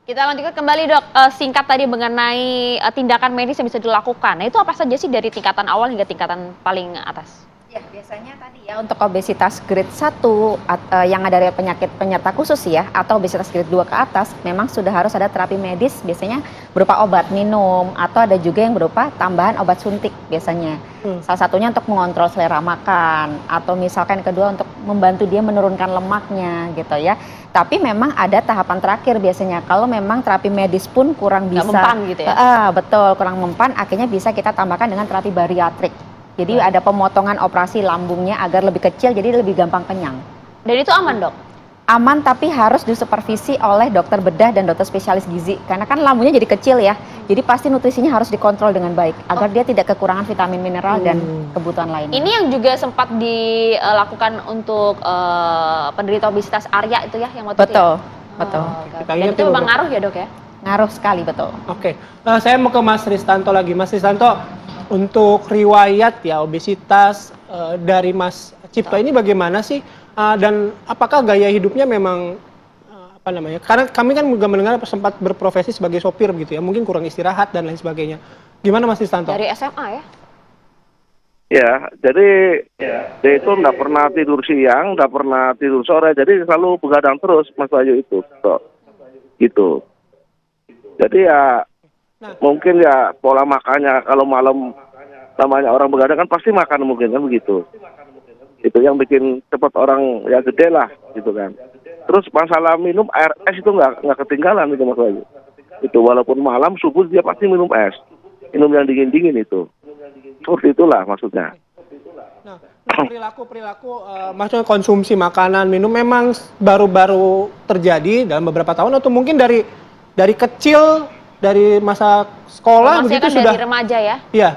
Kita lanjutkan kembali dok, singkat tadi mengenai tindakan medis yang bisa dilakukan. Nah itu apa saja sih dari tingkatan awal hingga tingkatan paling atas? Ya, biasanya tadi ya untuk obesitas grade 1 yang ada penyakit penyerta khusus ya atau obesitas grade 2 ke atas memang sudah harus ada terapi medis biasanya berupa obat minum atau ada juga yang berupa tambahan obat suntik biasanya. Salah satunya untuk mengontrol selera makan atau misalkan kedua untuk membantu dia menurunkan lemaknya gitu ya. Tapi memang ada tahapan terakhir biasanya kalau memang terapi medis pun kurang Nggak bisa. mempan gitu ya? Betul, kurang mempan akhirnya bisa kita tambahkan dengan terapi bariatrik. Jadi ada pemotongan operasi lambungnya agar lebih kecil jadi lebih gampang kenyang. Dan itu aman dok? Aman tapi harus disupervisi oleh dokter bedah dan dokter spesialis gizi. Karena kan lambungnya jadi kecil ya. Jadi pasti nutrisinya harus dikontrol dengan baik agar dia tidak kekurangan vitamin mineral dan kebutuhan lainnya. Ini yang juga sempat dilakukan untuk penderita obesitas Arya itu ya yang waktu itu Betul, ya? betul. Dan itu memang ngaruh ya dok ya? Ngaruh sekali, betul. Oke, saya mau ke Mas Ristanto lagi. Mas Ristanto, untuk riwayat ya obesitas dari Mas Cipto ini bagaimana sih? Dan apakah gaya hidupnya memang apa namanya? Karena kami kan juga mendengar sempat berprofesi sebagai sopir begitu ya, mungkin kurang istirahat dan lain sebagainya. Gimana Mas Ristanto? Dari SMA ya? Ya, jadi dia itu nggak pernah tidur siang, nggak pernah tidur sore, jadi selalu begadang terus Mas Bayu itu, gitu. Jadi ya mungkin ya pola makannya kalau malam namanya orang begadang kan pasti makan mungkin kan begitu. Itu yang bikin cepat orang ya gede lah gitu kan. Terus masalah minum air es itu nggak ketinggalan itu Mas Bayu. Itu walaupun malam subuh dia pasti minum es, minum yang dingin itu. Seperti itulah maksudnya. Nah, perilaku maksudnya konsumsi makanan, minum memang baru-baru terjadi dalam beberapa tahun atau mungkin dari kecil, dari masa sekolah begitu kan sudah dari remaja ya? Iya.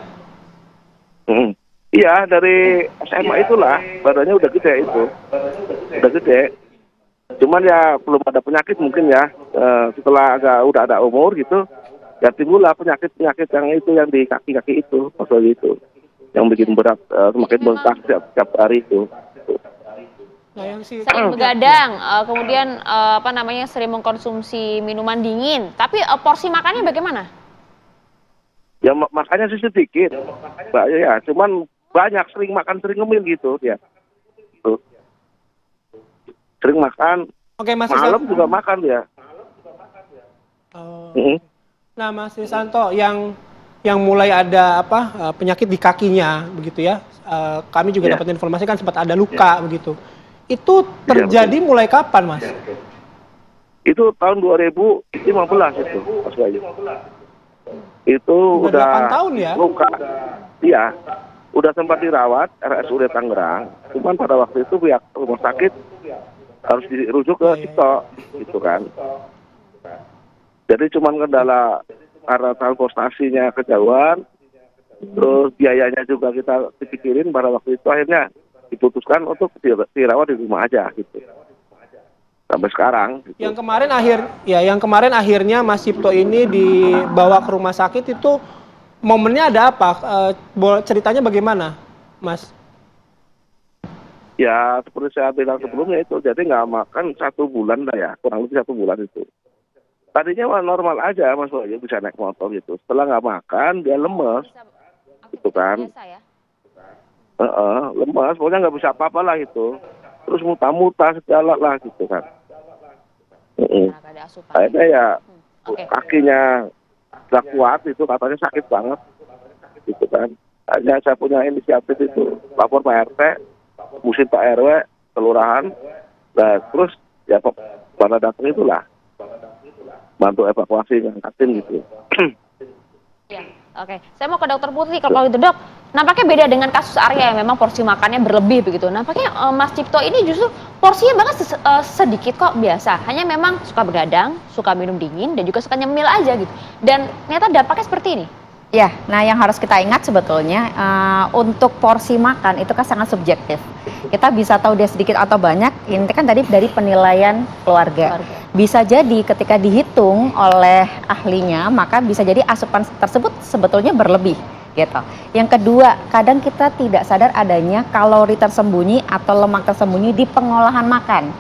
Iya, dari SMA itulah badannya udah gede itu. Udah gede. Cuman ya belum ada penyakit mungkin ya. Setelah udah ada umur gitu, ya timbullah penyakit-penyakit yang itu yang di kaki-kaki itu, maksudnya itu. Yang bikin berat semakin bengkak setiap hari itu. Nah, yang sering begadang, kemudian sering mengkonsumsi minuman dingin. Tapi porsi makannya bagaimana? Ya makannya sih sedikit, ya. Cuman banyak sering makan sering ngemil gitu ya. Tuh. Sering makan. Oke, Mas malam juga makan ya. Nah, Mas Risanto yang mulai ada penyakit di kakinya begitu ya. Kami juga dapat informasi kan sempat ada luka begitu. Itu terjadi mulai kapan, Mas? Itu tahun 2015 itu, Mas Bayu. Itu udah 8 tahun ya? Luka. Iya. Udah sempat dirawat RSUD Tangerang. Cuman pada waktu itu pihak rumah sakit harus dirujuk ke Cipto gitu kan. Jadi cuman kendala karena transportasinya kejauhan, terus biayanya juga kita dipikirin pada waktu itu akhirnya diputuskan untuk dirawat di rumah aja gitu. Sampai sekarang. Gitu. Yang kemarin akhirnya Mas Cipto ini dibawa ke rumah sakit itu momennya ada apa? Ceritanya bagaimana, Mas? Ya seperti saya bilang sebelumnya itu, jadi nggak makan 1 bulan lah ya, kurang lebih 1 bulan itu. Tadinya normal aja Mas Bayu bisa naik motor gitu. Setelah nggak makan dia lemes, gitu kan. Biasa ya? Lemas, pokoknya nggak bisa apa-apa lah gitu. Terus muntah-muntah segala lah gitu kan. Akhirnya ya kakinya nggak kuat itu katanya sakit banget, gitu kan. Akhirnya saya punya inisiatif itu lapor Pak RT, musim Pak RW, kelurahan, nah terus ya pada datang itulah bantu evakuasi ngangkatin gitu. Ya, oke. Saya mau ke Dokter Putri kalau itu dok. Nampaknya beda dengan kasus Arya yang memang porsi makannya berlebih begitu. Nampaknya Mas Cipto ini justru porsinya banget sedikit kok biasa. Hanya memang suka begadang, suka minum dingin dan juga suka nyemil aja gitu. Dan ternyata dampaknya seperti ini. Ya, nah yang harus kita ingat sebetulnya untuk porsi makan itu kan sangat subjektif. Kita bisa tahu dia sedikit atau banyak, ini kan tadi dari penilaian keluarga. Bisa jadi ketika dihitung oleh ahlinya, maka bisa jadi asupan tersebut sebetulnya berlebih. Gitu. Yang kedua, kadang kita tidak sadar adanya kalori tersembunyi atau lemak tersembunyi di pengolahan makan.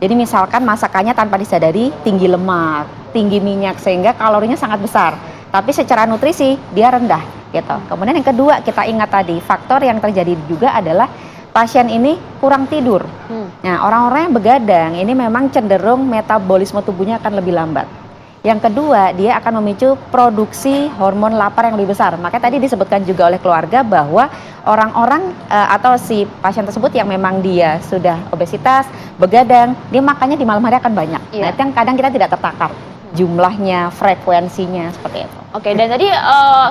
Jadi misalkan masakannya tanpa disadari tinggi lemak, tinggi minyak sehingga kalorinya sangat besar. Tapi secara nutrisi dia rendah gitu. Kemudian yang kedua kita ingat tadi faktor yang terjadi juga adalah pasien ini kurang tidur. Nah, orang-orang yang begadang ini memang cenderung metabolisme tubuhnya akan lebih lambat. Yang kedua, dia akan memicu produksi hormon lapar yang lebih besar. Makanya tadi disebutkan juga oleh keluarga bahwa orang-orang atau si pasien tersebut yang memang dia sudah obesitas, begadang, dia makannya di malam hari akan banyak. Nah, itu yang kadang kita tidak tertakar jumlahnya, frekuensinya, seperti itu. Oke, dan tadi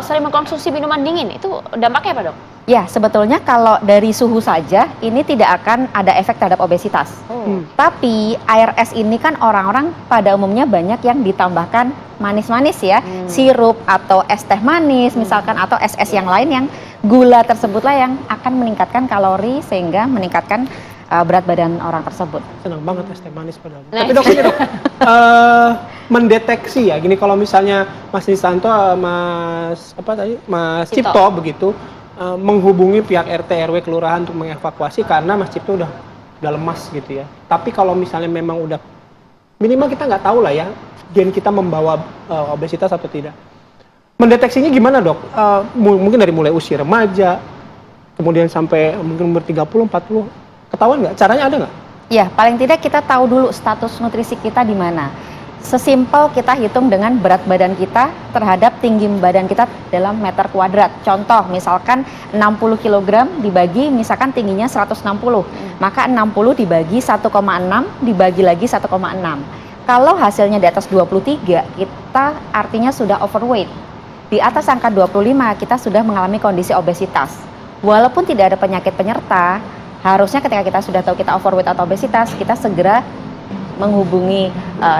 sering mengkonsumsi minuman dingin, itu dampaknya apa dok? Ya, sebetulnya kalau dari suhu saja ini tidak akan ada efek terhadap obesitas. Tapi air es ini kan orang-orang pada umumnya banyak yang ditambahkan manis-manis ya, sirup atau es teh manis misalkan atau es-es yang lain yang gula tersebutlah yang akan meningkatkan kalori sehingga meningkatkan berat badan orang tersebut. Senang banget es teh manis padahal. Tapi dok, ini dok, mendeteksi ya, gini kalau misalnya Mas Ristanto, Mas Cipto begitu menghubungi pihak RT RW kelurahan untuk mengevakuasi karena Mas Cipto udah lemas gitu ya. Tapi kalau misalnya memang udah minimal kita nggak tahu lah ya gen kita membawa obesitas atau tidak. Mendeteksinya gimana dok? Mungkin dari mulai usia remaja, kemudian sampai mungkin umur 30, 40, ketahuan nggak? Caranya ada nggak? Ya, paling tidak kita tahu dulu status nutrisi kita di mana. Sesimpel kita hitung dengan berat badan kita terhadap tinggi badan kita dalam meter kuadrat. Contoh, misalkan 60 kg dibagi, misalkan tingginya 160. Maka 60 dibagi 1,6 dibagi lagi 1,6. Kalau hasilnya di atas 23, kita artinya sudah overweight. Di atas angka 25, kita sudah mengalami kondisi obesitas. Walaupun tidak ada penyakit penyerta, harusnya ketika kita sudah tahu kita overweight atau obesitas, kita segera menghubungi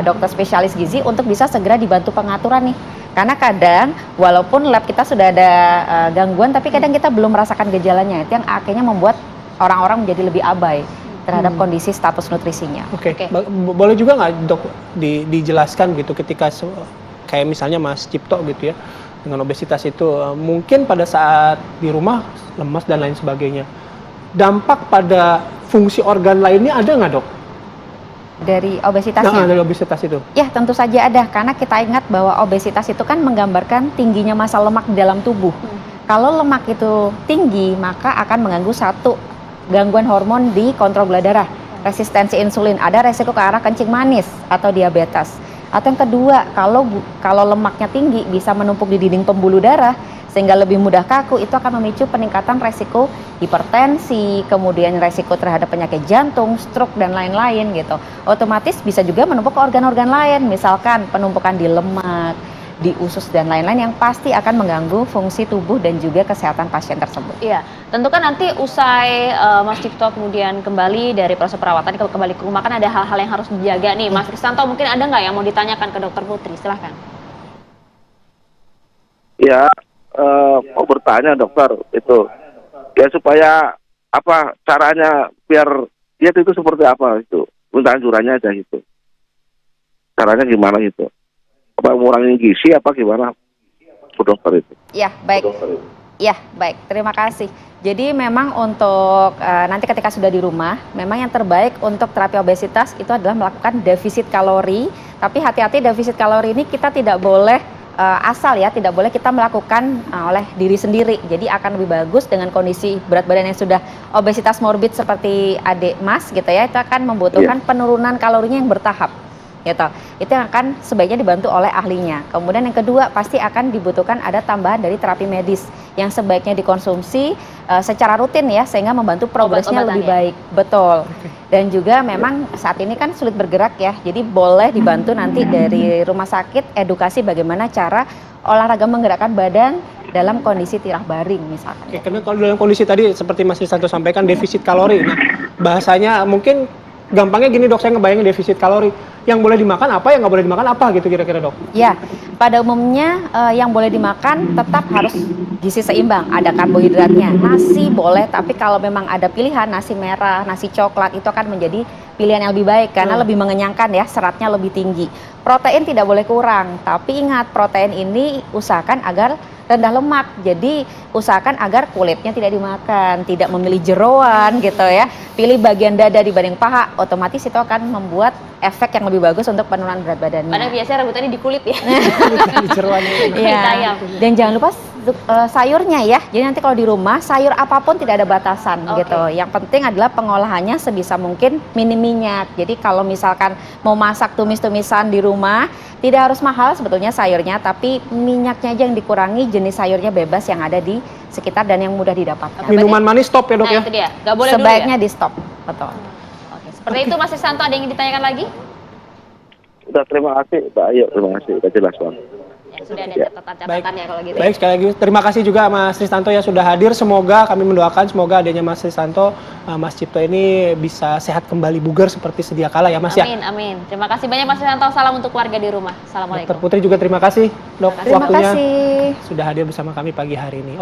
dokter spesialis gizi untuk bisa segera dibantu pengaturan nih. Karena kadang walaupun lab kita sudah ada gangguan, tapi kadang kita belum merasakan gejalanya. Itu yang akhirnya membuat orang-orang menjadi lebih abai terhadap kondisi status nutrisinya. Oke. Boleh juga nggak dok dijelaskan gitu ketika kayak misalnya Mas Cipto gitu ya dengan obesitas itu mungkin pada saat di rumah lemas dan lain sebagainya. Dampak pada fungsi organ lainnya ada nggak dok? Dari obesitasnya? Dari obesitas itu? Ya, tentu saja ada. Karena kita ingat bahwa obesitas itu kan menggambarkan tingginya massa lemak di dalam tubuh. Kalau lemak itu tinggi, maka akan mengganggu satu, gangguan hormon di kontrol gula darah, resistensi insulin, ada resiko ke arah kencing manis atau diabetes. Atau yang kedua, kalau lemaknya tinggi bisa menumpuk di dinding pembuluh darah sehingga lebih mudah kaku, itu akan memicu peningkatan resiko hipertensi, kemudian resiko terhadap penyakit jantung, stroke dan lain-lain gitu. Otomatis bisa juga menumpuk ke organ-organ lain, misalkan penumpukan di lemak, di usus dan lain-lain yang pasti akan mengganggu fungsi tubuh dan juga kesehatan pasien tersebut. Iya, tentu kan nanti usai Mas Cipto kemudian kembali dari proses perawatan kembali ke rumah kan ada hal-hal yang harus dijaga nih. Mas Ristanto mungkin ada nggak yang mau ditanyakan ke Dokter Putri? Silahkan. Ya, mau bertanya dokter itu ya supaya apa caranya biar diet itu seperti apa itu, minta anjurannya aja gitu, caranya gimana gitu, apa mengurangi gizi apa gimana Bu dokter itu? Ya baik, ya baik, terima kasih. Jadi memang untuk nanti ketika sudah di rumah, memang yang terbaik untuk terapi obesitas itu adalah melakukan defisit kalori. Tapi hati-hati, defisit kalori ini kita tidak boleh asal ya, tidak boleh kita melakukan oleh diri sendiri. Jadi akan lebih bagus dengan kondisi berat badan yang sudah obesitas morbid seperti adik Mas gitu ya, itu akan membutuhkan penurunan kalorinya yang bertahap gitu. Itu yang akan sebaiknya dibantu oleh ahlinya. Kemudian yang kedua pasti akan dibutuhkan ada tambahan dari terapi medis yang sebaiknya dikonsumsi secara rutin ya, sehingga membantu progresnya lebih baik. Betul. Dan juga memang saat ini kan sulit bergerak ya, jadi boleh dibantu nanti dari rumah sakit edukasi bagaimana cara olahraga menggerakkan badan dalam kondisi tirah baring misalkan. Oke, karena kalau dalam kondisi tadi seperti Mas Ristanto sampaikan defisit kalori. Nah, bahasanya mungkin gampangnya gini dok, saya ngebayangin defisit kalori. Yang boleh dimakan apa, yang nggak boleh dimakan apa gitu kira-kira dok? Ya, pada umumnya yang boleh dimakan tetap harus gizi seimbang. Ada karbohidratnya, nasi boleh, tapi kalau memang ada pilihan nasi merah, nasi coklat itu akan menjadi pilihan yang lebih baik karena lebih mengenyangkan ya, seratnya lebih tinggi. Protein tidak boleh kurang, tapi ingat protein ini usahakan agar rendah lemak. Jadi usahakan agar kulitnya tidak dimakan, tidak memilih jeroan gitu ya. Pilih bagian dada dibanding paha, otomatis itu akan membuat efek yang lebih bagus untuk penurunan berat badannya. Padahal biasanya rebutannya di kulit ya. Di jeroannya. Iya. ayam. Dan jangan lupa sayurnya ya. Jadi nanti kalau di rumah sayur apapun tidak ada batasan Oke. gitu. Yang penting adalah pengolahannya sebisa mungkin minim minyak. Jadi kalau misalkan mau masak tumis-tumisan di rumah, tidak harus mahal sebetulnya sayurnya, tapi minyaknya aja yang dikurangi, jenis sayurnya bebas yang ada di sekitar dan yang mudah didapatkan. Minuman manis stop ya, Dok Nah ya. itu dia, nggak boleh Sebaiknya dulu ya? di stop. Betul. Oke, seperti itu Mas Ristanto, ada yang ingin ditanyakan lagi? Udah, terima kasih Mbak Ayu, terima kasih, udah jelas Bang. Ya, sudah ada Ya. catatan-catatannya kalau gitu. Baik, sekali lagi terima kasih juga Mas Ristanto ya sudah hadir. Semoga kami mendoakan semoga adanya Mas Ristanto, Mas Cipto ini bisa sehat kembali, bugar seperti sedia kala ya Mas ya. Amin, amin. Terima kasih banyak Mas Ristanto. Salam untuk keluarga di rumah. Dr. Assalamualaikum. Putri juga terima kasih Dok Terima waktunya kasih. sudah hadir bersama kami pagi hari ini. Oke.